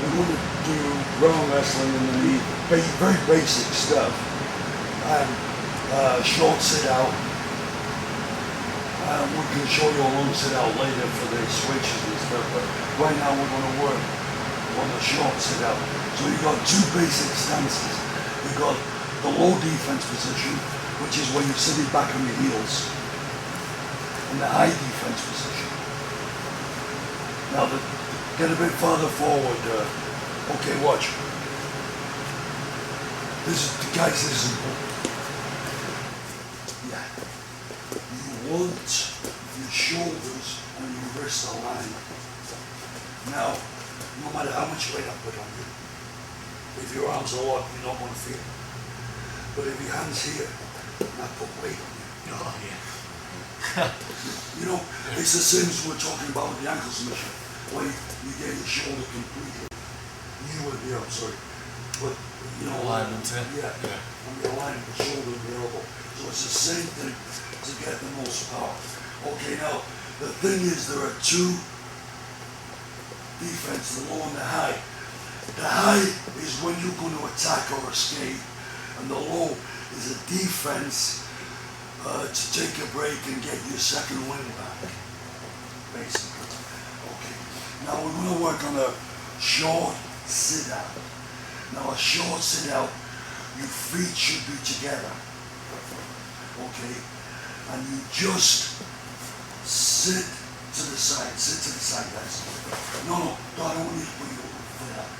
we're going to do ground wrestling and the very basic stuff. And short sit out. We can show you a long sit out later for the switches and stuff, but right now we're going to work on the short sit out. So you've got two basic stances. You've got the low defense position, which is where you're sitting back on your heels, and the high defense position. Now, get a bit farther forward. Okay, watch. Guys, this is important. Yeah. You want your shoulders and your wrists aligned. Now, no matter how much weight I put on you, if your arms are locked, you don't want to feel it. But if your hands here, and I put weight on you. Oh, yeah. You know, it's the same as we're talking about with the ankle submission, where you get your shoulder completely. You would be, I'm sorry. But, you know, alignment, yeah. And the alignment, the shoulder and the elbow. So it's the same thing to get the most power. Okay, now, the thing is, there are two defense, the low and the high. The high is when you're going to attack or escape, and the low is a defense to take a break and get your second wind back, basically. Okay, now we're going to work on a short sit-out. Now a short sit-out, your feet should be together, okay? And you just sit to the side, guys. No, I don't want you to put your foot out.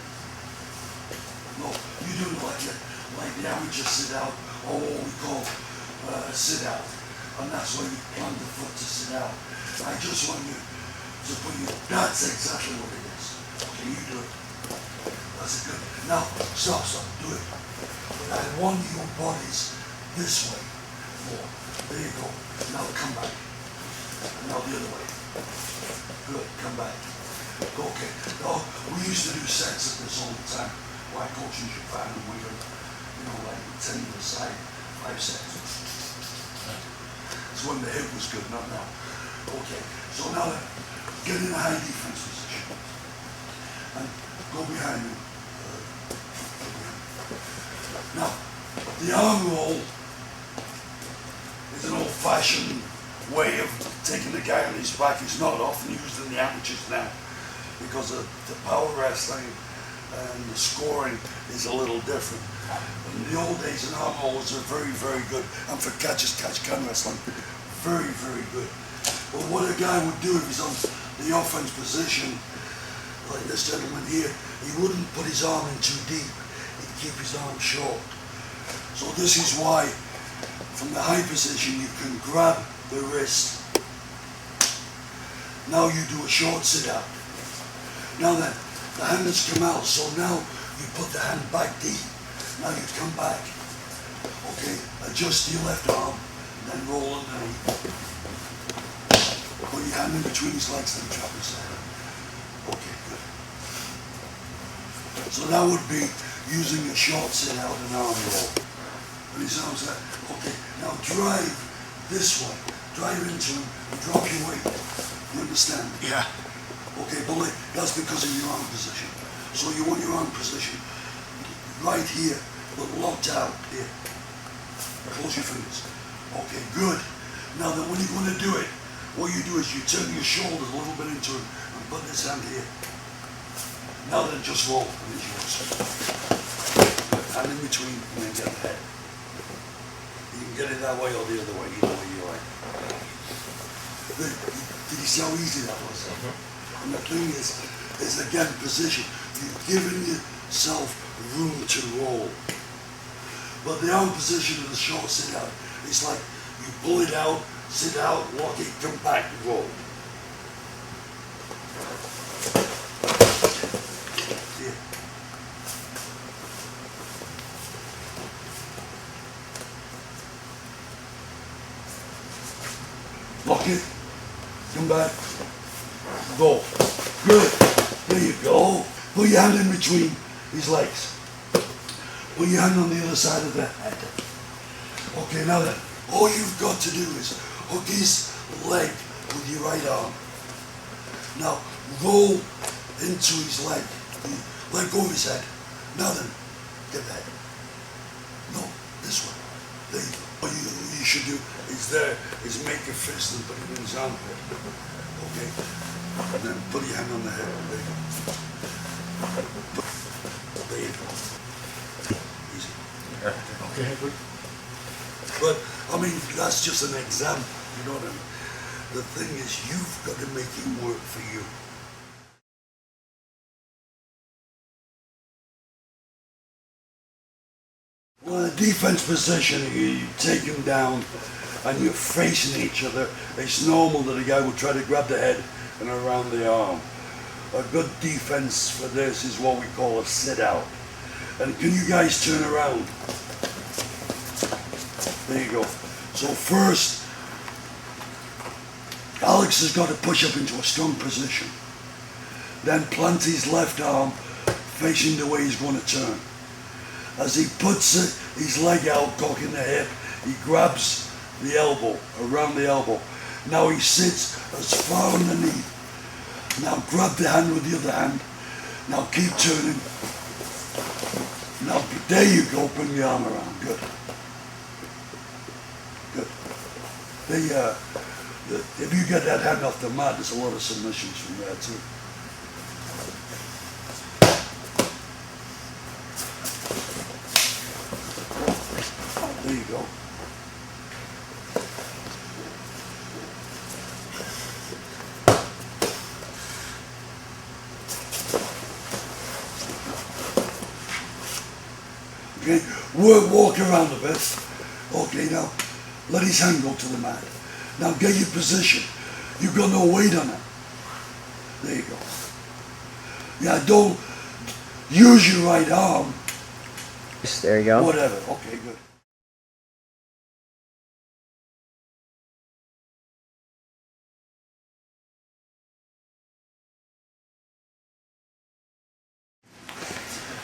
No, you do it like the amateur sit-out, or what we call sit-out. And that's where you plant the foot to sit out. I just want you to put your, that's exactly what it is. Okay, you do it. That's good. Now, stop, do it. But I want your bodies this way more. There you go. Now come back. Now the other way. Good, come back. Okay. Oh, we used to do sets of this all the time. While I coach in Japan, and we would, you know, like 10 a side, 5 sets. It's when the hip was good, not now. Okay. So now get in a high defense position. And go behind me. Now, the arm roll is an old-fashioned way of taking the guy on his back. It's not often used in the amateurs now because of the power wrestling and the scoring is a little different. In the old days, an arm roll was very, very good. And for catch-can wrestling, very, very good. But what a guy would do if he's on the offense position, like this gentleman here, he wouldn't put his arm in too deep. Keep his arm short. So this is why from the high position you can grab the wrist. Now you do a short sit out. Now then, the hand has come out, so now you put the hand back deep. Now you come back. Okay, adjust your left arm, and then roll underneath. Put your hand in between his legs and drop his head. Okay, good. So that would be using a short sit out and arm roll. And his arms out. Okay, now drive this way. Drive into him and drop your weight. You understand? Yeah. Okay, but that's because of your arm position. So you want your arm position right here, but locked out here. Close your fingers. Okay, good. Now then when you're going to do it, what you do is you turn your shoulders a little bit into him and put this hand here. Now then just roll and it's yours. And in between, and then get the head. You can get it that way or the other way, either way you like. Did you see how easy that was? And the thing is again, position. You've given yourself room to roll. But the arm position of the short sit out, it's like you pull it out, sit out, lock it, come back, roll. Lock it, come back, go. Good, there you go. Put your hand in between his legs. Put your hand on the other side of the head. Okay, now then, all you've got to do is hook his leg with your right arm. Now, roll into his leg Let go of his head. Now then, get that. No, this one. There you go. What you should do is make a fist and put it in his armpit. Okay? And then put your hand on the head. There you go. There you go. Easy. Okay, good. But, I mean, that's just an example, you know what I mean? The thing is, you've got to make it work for you. Well, the defense position, you take him down and you're facing each other. It's normal that a guy will try to grab the head and around the arm. A good defense for this is what we call a sit-out. And can you guys turn around? There you go. So first, Alex has got to push up into a strong position. Then plant his left arm facing the way he's going to turn. As he puts his leg out, cocking the hip, he grabs the elbow, around the elbow. Now he sits as far underneath. Now grab the hand with the other hand. Now keep turning. Now there you go, bring the arm around. Good. Good. If you get that hand off the mat, there's a lot of submissions from there too. There you go. Okay, walk around a bit. Okay, now let his hand go to the mat. Now get your position. You've got no weight on it. There you go. Yeah, don't use your right arm. There you go. Whatever. Okay, good.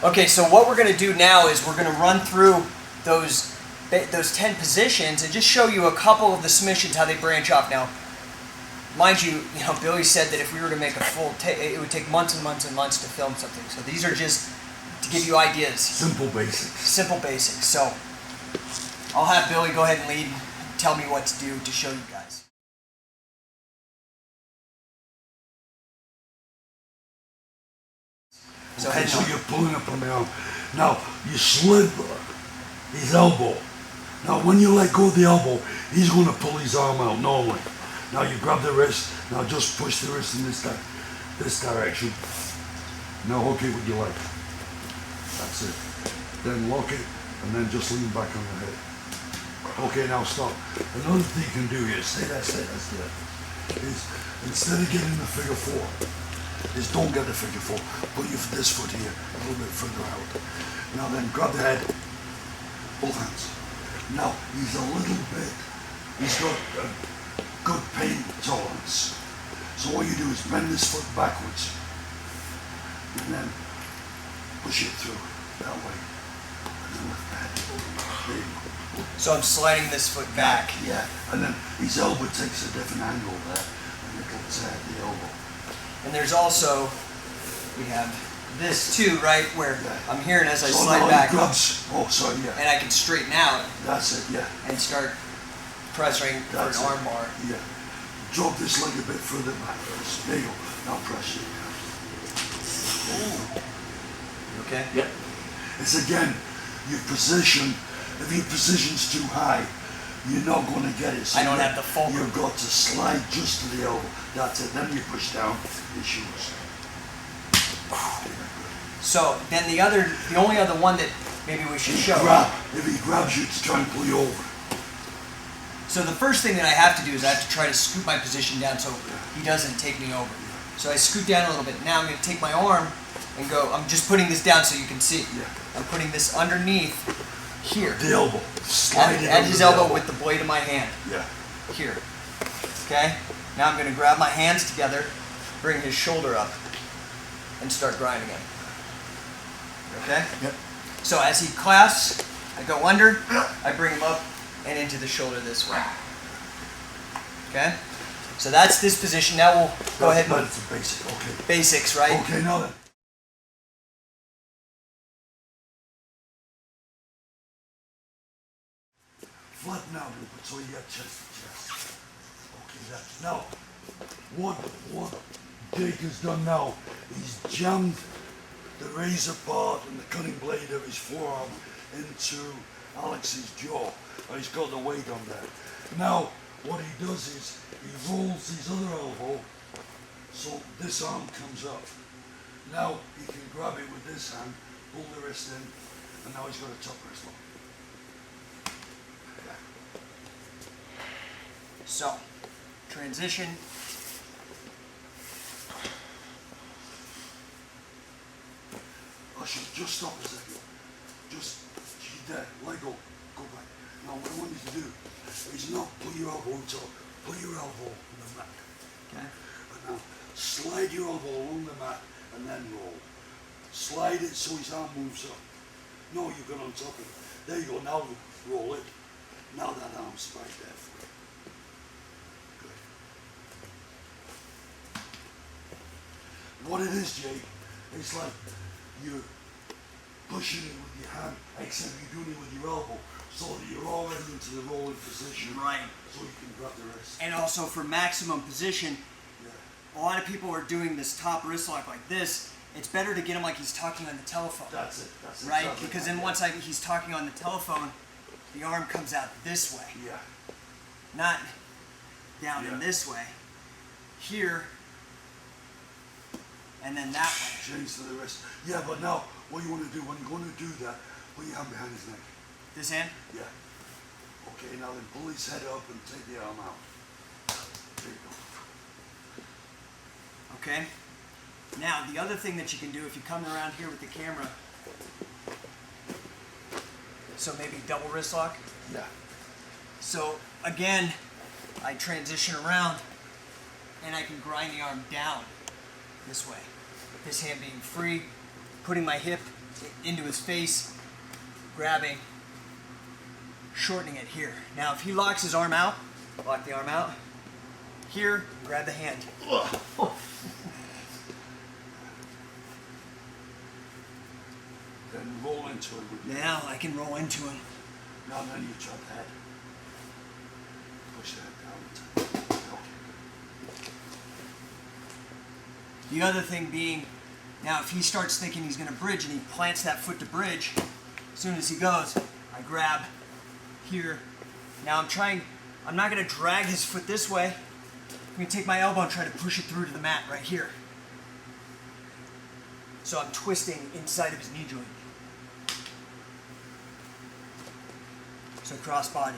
Okay, so what we're going to do now is we're going to run through those 10 positions and just show you a couple of the submissions, how they branch off. Now, mind you, Billy said that if we were to make a full it would take months and months and months to film something. So these are just to give you ideas. Simple basics. Simple basics. So I'll have Billy go ahead and lead, tell me what to do to show you guys. So, okay, so you're pulling up on the arm. Now, you slid his elbow. Now, when you let go of the elbow, he's going to pull his arm out normally. Now, you grab the wrist. Now, just push the wrist in this direction. Now, hook it with your leg. That's it. Then lock it, and then just lean back on the head. Okay, now stop. Another thing you can do here, stay there, is instead of getting the figure four, is don't get the figure four. Put this foot here, a little bit further out. Now then, grab the head, both hands. Now, he's got a good pain tolerance. So what you do is bend this foot backwards, and then push it through that way, and then lift the head. There you go. So I'm sliding this foot back. Yeah, and then his elbow takes a different angle there, and it'll tear the elbow. And there's also, we have this too, right, where I'm here and as I slide back, and I can straighten out. That's it, yeah. And start pressuring for an arm bar. Yeah. Drop this leg a bit further back. There you go. Now press it. Okay? Yep. It's again, your position, if your position's too high, you're not going to get it. So I don't have the fulcrum. You've got to slide just to the elbow. That's it. Then you push down your shoes. So then the only other one that maybe we should show. If he grabs you to try and pull you over. So the first thing that I have to do is I have to try to scoot my position down so he doesn't take me over. So I scoot down a little bit. Now I'm going to take my arm and go. I'm just putting this down so you can see. Yeah. I'm putting this underneath here. The elbow. At his elbow with the blade of my hand. Yeah. Here. Okay? Now I'm going to grab my hands together, bring his shoulder up, and start grinding him. Okay? Yep. So as he clasps, I go under, I bring him up, and into the shoulder this way. Okay? So that's this position. Now we'll go ahead and... But it's a basic, okay. Basics, right? Okay, now then. flatten out a little bit so you get chest to chest. Okay, that. Now, what Jake has done now, he's jammed the razor part and the cutting blade of his forearm into Alex's jaw. And he's got the weight on there. Now, what he does is he rolls his other elbow so this arm comes up. Now he can grab it with this hand, pull the wrist in, and now he's got a top wrist lock. Yeah. So, transition. Usher, just stop a second. Just keep there, let go, go back. Now what I want you to do is not put your elbow on top, put your elbow on the mat. Okay. And now slide your elbow along the mat and then roll. Slide it so his arm moves up. No, you've got on top of it. There you go, now roll it. Now that arm's right there for you. Good. What it is, Jake, it's like you're pushing it with your hand, except you're doing it with your elbow, so that you're already into the rolling position. Right. So you can grab the wrist. And also for maximum position, Yeah. a lot of people are doing this top wrist lock like this. It's better to get him like he's talking on the telephone. That's it. That's Right? exactly Because right. then once he's talking on the telephone, the arm comes out this way. Yeah. Not down Yeah. in this way. Here, and then that way. Change to the wrist. Yeah, but now what you want to do when you're going to do that, put your hand behind his neck. This hand? Yeah. Okay, now then pull his head up and take the arm out. There you go. Okay. Now, the other thing that you can do if you come around here with the camera, so maybe double wrist lock. Yeah. So again, I transition around and I can grind the arm down this way. This hand being free, putting my hip into his face, grabbing, shortening it here. Now, if he locks his arm out, lock the arm out. Here, grab the hand. Then roll into it with your Now I can roll into him. Now then you drop the head. Push that down. Okay. The other thing being, now if he starts thinking he's going to bridge and he plants that foot to bridge, as soon as he goes, I grab here. Now I'm not going to drag his foot this way. I'm going to take my elbow and try to push it through to the mat right here. So I'm twisting inside of his knee joint. So cross body.